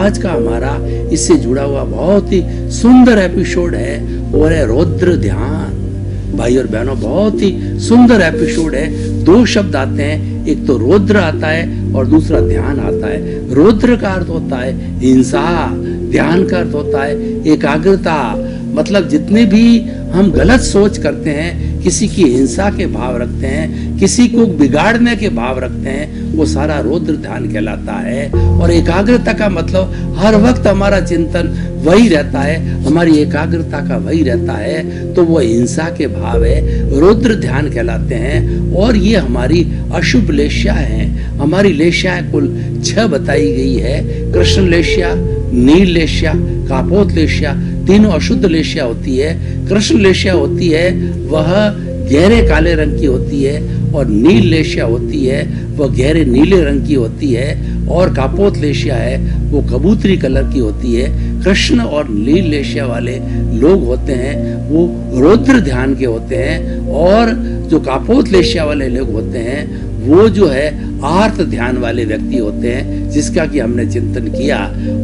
आज का हमारा इससे जुड़ा हुआ बहुत ही सुंदर एपिसोड है और है रौद्र ध्यान। भाई और बहनों, बहुत ही सुंदर एपिसोड है। दो शब्द आते हैं, एक तो रौद्र आता है और दूसरा ध्यान आता है। रौद्र का अर्थ होता है हिंसा, ध्यान का अर्थ होता है एकाग्रता। मतलब जितने भी हम गलत सोच करते हैं, किसी की हिंसा के भाव रखते हैं, किसी को बिगाड़ने के भाव रखते हैं, वो सारा रौद्र ध्यान कहलाता है। और एकाग्रता का मतलब हर वक्त हमारा चिंतन वही रहता है, हमारी एकाग्रता का वही रहता है, तो वो हिंसा के भाव है, रौद्र ध्यान कहलाते हैं। और ये हमारी अशुभ लेश्या है। हमारी लेश्याएं कुल 6 बताई गई है। कृष्ण लेश्या, नील लेश्या, कापोत लेश्या, तीनों अशुद्ध लेश्या होती है। कृष्ण लेश्या होती है वह गहरे काले रंग की होती है, और नील लेश्या होती है वह गहरे नीले रंग की होती है, और कापोत लेश्या है वो कबूतरी कलर की होती है। कृष्ण और नील लेश्या वाले लोग होते हैं वो रौद्र ध्यान के होते हैं, और जो कापोत लेश्या वाले लोग होते हैं वो जो है आर्त ध्यान वाले व्यक्ति होते हैं, जिसका कि हमने चिंतन किया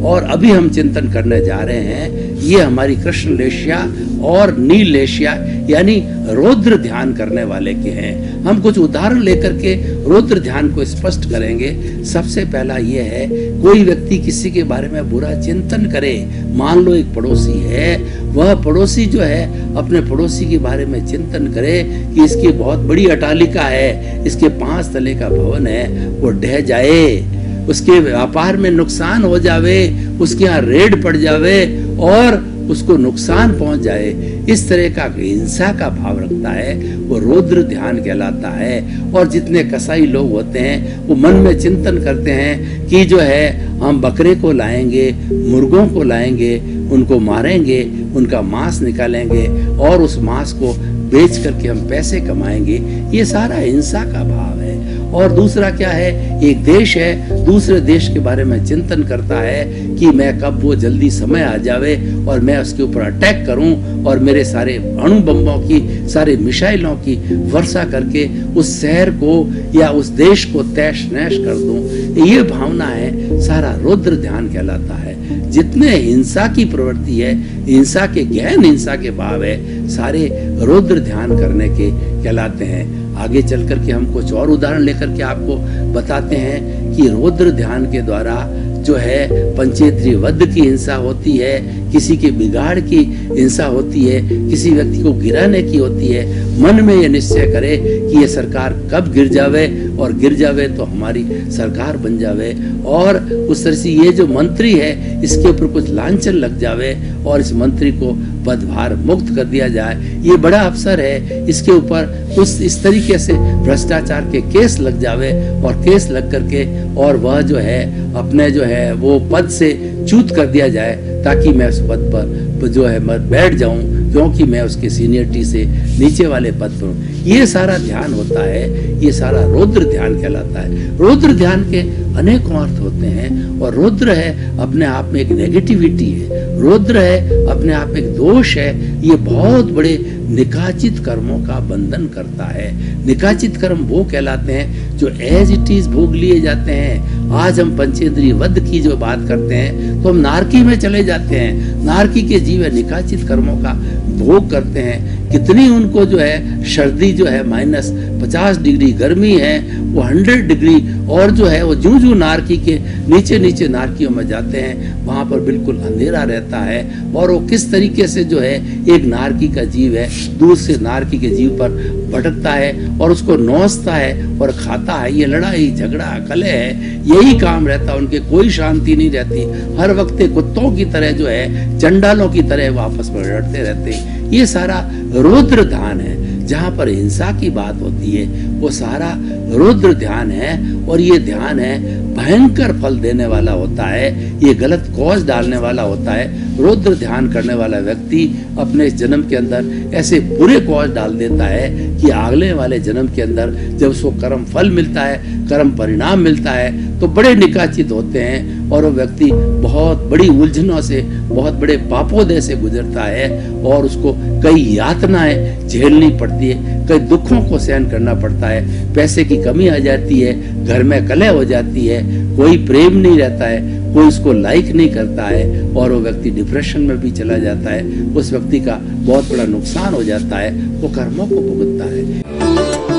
और अभी हम चिंतन करने जा रहे हैं। ये हमारी कृष्ण लेश्या और नील लेश्या यानी रौद्र ध्यान करने वाले के हैं। हम कुछ उदाहरण लेकर के रौद्र ध्यान को स्पष्ट करेंगे। सबसे पहला ये है, कोई व्यक्ति किसी के बारे में बुरा चिंतन करे। मान लो एक पड़ोसी है, वह पड़ोसी जो है अपने पड़ोसी के बारे में चिंतन करे कि इसकी बहुत बड़ी अटालिका है, इसके 5 तले का भवन है, वो ढह जाए, उसके व्यापार में नुकसान हो जावे, उसके यहाँ रेड पड़ जावे और उसको नुकसान पहुंच जाए, इस तरह का हिंसा का भाव रखता है, वो रौद्र ध्यान कहलाता है। और जितने कसाई लोग होते हैं वो मन में चिंतन करते हैं कि जो है हम बकरे को लाएंगे, मुर्गों को लाएंगे, उनको मारेंगे, उनका मांस निकालेंगे और उस मांस को बेच करके हम पैसे कमाएंगे। ये सारा हिंसा का भाव है। और दूसरा क्या है, एक देश है, दूसरे देश के बारे में चिंतन करता है कि मैं कब वो जल्दी समय आ जावे और मैं उसके ऊपर अटैक करूं और मेरे सारे अणु बम्बों की, सारे मिसाइलों की वर्षा करके उस शहर को या उस देश को तैश नैश कर दूं। ये भावना है, सारा रौद्र ध्यान कहलाता है। जितने हिंसा की प्रवृत्ति है, हिंसा के गहन हिंसा के भाव है, सारे रौद्र ध्यान करने के कहलाते हैं। आगे चल करके हम कुछ और उदाहरण लेकर के आपको बताते हैं कि रौद्र ध्यान के द्वारा जो है पंचेंद्रिय वध की हिंसा होती है, किसी के बिगाड़ की हिंसा होती है, किसी व्यक्ति को गिराने की होती है। मन में ये निश्चय करे कि ये सरकार कब गिर जावे और गिर जावे तो हमारी सरकार बन जावे, और उस तरह से ये जो मंत्री है इसके ऊपर कुछ लांछन लग जावे और इस मंत्री को पदभार मुक्त कर दिया जाए। ये बड़ा अवसर है, इसके ऊपर उस इस तरीके से भ्रष्टाचार के केस लग जावे और केस लग करके और वह जो है अपने जो है वो पद से च्युत कर दिया जाए, ताकि मैं उस पद पर जो है मैं बैठ जाऊं, क्योंकि मैं उसके सीनियरिटी से नीचे वाले पद पर हूं। ये सारा ध्यान होता है, ये सारा रौद्र ध्यान कहलाता है। रौद्र ध्यान के अनेकों अर्थ होते हैं, और रौद्र है अपने आप में एक नेगेटिविटी है, रौद्र है अपने आप में एक दोष है। ये बहुत बड़े निकाचित कर्मों का बंधन करता है। निकाचित कर्म वो कहलाते हैं जो एज इट इज भोग लिए जाते हैं। आज हम पंचेंद्रिय वध की जो बात करते हैं तो हम नारकी में चले जाते हैं। नारकी के जीव निकाचित कर्मों का भोग करते हैं। कितनी उनको जो है सर्दी जो है -50 डिग्री, गर्मी है वो 100 डिग्री, और जो है वो जूं जूं नारकी के नीचे नीचे नारकियों में जाते हैं वहां पर बिल्कुल अंधेरा रहता है। और वो किस तरीके से जो है एक नारकी का जीव है दूर से नारकी के जीव पर भटकता है और उसको नोचता है और खाता है। ये लड़ाई झगड़ा कलह है, यही काम रहता है उनके, कोई शांति नहीं रहती। हर वक्त कुत्तों की तरह जो है, चंडालों की तरह वो आपस में लड़ते रहते हैं। ये सारा रौद्र ध्यान है। जहाँ पर हिंसा की बात होती है वो सारा रौद्र ध्यान है, और ये ध्यान है भयंकर फल देने वाला होता है, ये गलत कॉज डालने वाला होता है। रौद्र ध्यान करने वाला व्यक्ति अपने जन्म के अंदर ऐसे बुरे कॉज डाल देता है कि अगले वाले जन्म के अंदर जब उसको कर्म फल मिलता है, कर्म परिणाम मिलता है, तो बड़े निकाचित होते हैं और वो व्यक्ति बहुत बड़ी उलझनों से, बहुत बड़े पापोदय से गुजरता है और उसको कई यातनाएं झेलनी पड़ती है, कई दुखों को सहन करना पड़ता है, पैसे की कमी आ जाती है, घर में कलह हो जाती है, कोई प्रेम नहीं रहता है, कोई उसको लाइक नहीं करता है और वो व्यक्ति डिप्रेशन में भी चला जाता है। उस व्यक्ति का बहुत बड़ा नुकसान हो जाता है, वो कर्मों को भुगतता है।